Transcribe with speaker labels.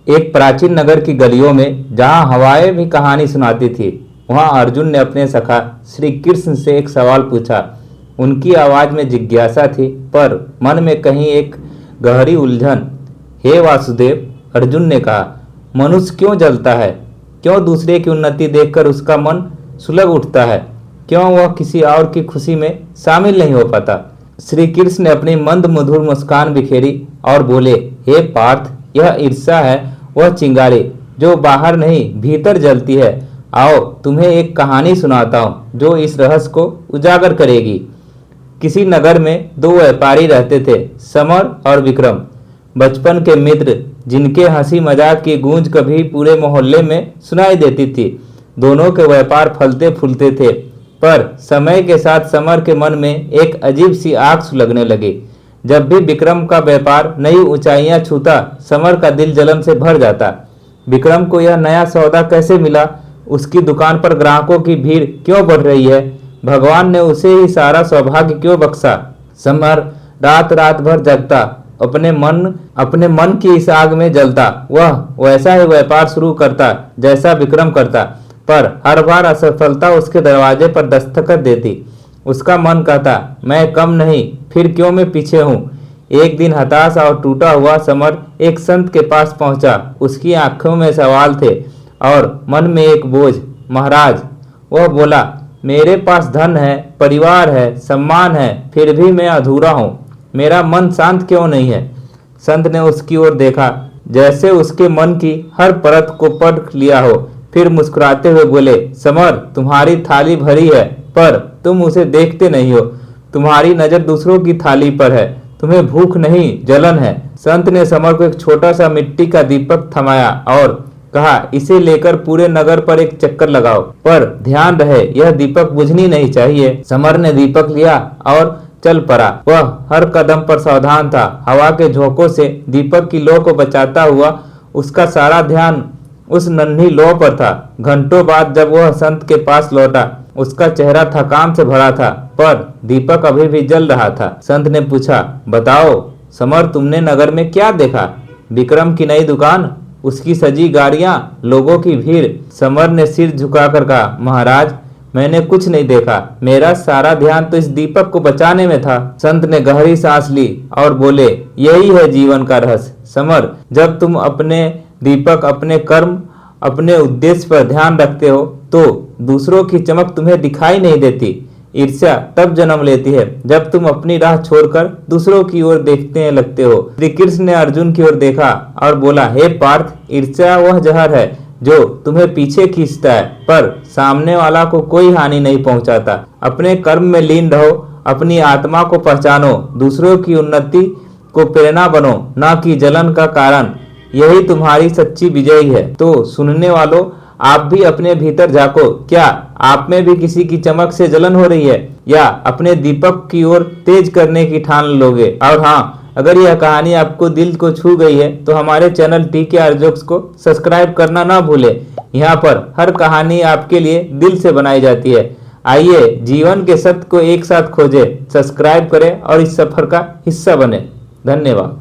Speaker 1: एक प्राचीन नगर की गलियों में जहां हवाएं भी कहानी सुनाती थी, वहां अर्जुन ने अपने सखा श्री कृष्ण से एक सवाल पूछा। उनकी आवाज में जिज्ञासा थी, पर मन में कहीं एक गहरी उलझन। हे वासुदेव, अर्जुन ने कहा, मनुष्य क्यों जलता है? क्यों दूसरे की उन्नति देखकर उसका मन सुलग उठता है? क्यों वह किसी और की खुशी में शामिल नहीं हो पाता? श्री कृष्ण ने अपनी मंद मधुर मुस्कान बिखेरी और बोले, हे पार्थ, यह ईर्ष्या है वह चिंगारी जो बाहर नहीं भीतर जलती है। आओ तुम्हें एक कहानी सुनाता हूँ जो इस रहस्य को उजागर करेगी। किसी नगर में दो व्यापारी रहते थे, समर और विक्रम, बचपन के मित्र जिनके हंसी मजाक की गूंज कभी पूरे मोहल्ले में सुनाई देती थी। दोनों के व्यापार फलते फूलते थे, पर समय के साथ समर के मन में एक अजीब सी आग सुलगने लगी। जब भी विक्रम का व्यापार नई ऊंचाइयां छूता, समर का दिल जलन से भर जाता। विक्रम को यह नया सौदा कैसे मिला? उसकी दुकान पर ग्राहकों की भीड़ क्यों बढ़ रही है? भगवान ने उसे ही सारा सौभाग्य क्यों बख्शा? समर रात रात भर जगता, अपने मन की इस आग में जलता। वह वैसा ही व्यापार शुरू करता जैसा विक्रम करता, पर हर बार असफलता उसके दरवाजे पर दस्तखत देती। उसका मन कहता, मैं कम नहीं, फिर क्यों मैं पीछे हूँ। एक दिन हताश और टूटा हुआ समर एक संत के पास पहुंचा। उसकी आंखों में सवाल थे और मन में एक बोझ। महाराज, वह बोला, मेरे पास धन है, परिवार है, सम्मान है, फिर भी मैं अधूरा हूँ। मेरा मन शांत क्यों नहीं है? संत ने उसकी ओर देखा, जैसे उसके मन की हर परत को परख लिया हो। फिर मुस्कुराते हुए बोले, समर, तुम्हारी थाली भरी है, पर तुम उसे देखते नहीं हो। तुम्हारी नजर दूसरों की थाली पर है। तुम्हें भूख नहीं, जलन है। संत ने समर को एक छोटा सा मिट्टी का दीपक थमाया और कहा, इसे लेकर पूरे नगर पर एक चक्कर लगाओ, पर ध्यान रहे यह दीपक बुझनी नहीं चाहिए। समर ने दीपक लिया और चल पड़ा। वह हर कदम पर सावधान था। हवा के झोंकों से दीपक की लौ को बचाता हुआ उसका सारा ध्यान उस नन्ही लौ पर था। घंटों बाद जब वह संत के पास लौटा, उसका चेहरा थकान से भरा था, पर दीपक अभी भी जल रहा था। संत ने पूछा, बताओ समर, तुमने नगर में क्या देखा? विक्रम की नई दुकान, उसकी सजी गाड़ियां, लोगों की भीड़? समर ने सिर झुकाकर कहा, महाराज, मैंने कुछ नहीं देखा। मेरा सारा ध्यान तो इस दीपक को बचाने में था। संत ने गहरी सांस ली और बोले, यही है जीवन का रहस्य। समर, जब तुम अपने दीपक, अपने कर्म, अपने उद्देश्य पर ध्यान रखते हो तो दूसरों की चमक तुम्हें दिखाई नहीं देती। ईर्ष्या तब जन्म लेती है जब तुम अपनी राह छोड़कर दूसरों की ओर देखने लगते हो। श्री कृष्ण ने अर्जुन की ओर देखा और बोला, हे पार्थ, ईर्ष्या वह जहर है जो तुम्हें पीछे खींचता है, पर सामने वाला को कोई हानि नहीं पहुंचाता। अपने कर्म में लीन रहो, अपनी आत्मा को पहचानो, दूसरों की उन्नति को प्रेरणा बनो, न कि जलन का कारण। यही तुम्हारी सच्ची विजयी है। तो सुनने वालों, आप भी अपने भीतर झांको। क्या आप में भी किसी की चमक से जलन हो रही है, या अपने दीपक की ओर तेज करने की ठान लोगे? और हाँ, अगर यह कहानी आपको दिल को छू गई है तो हमारे चैनल TKR जोक्स को सब्सक्राइब करना ना भूलें। यहाँ पर हर कहानी आपके लिए दिल से बनाई जाती है। आइए जीवन के सत्य को एक साथ खोजें। सब्सक्राइब करें और इस सफर का हिस्सा बने। धन्यवाद।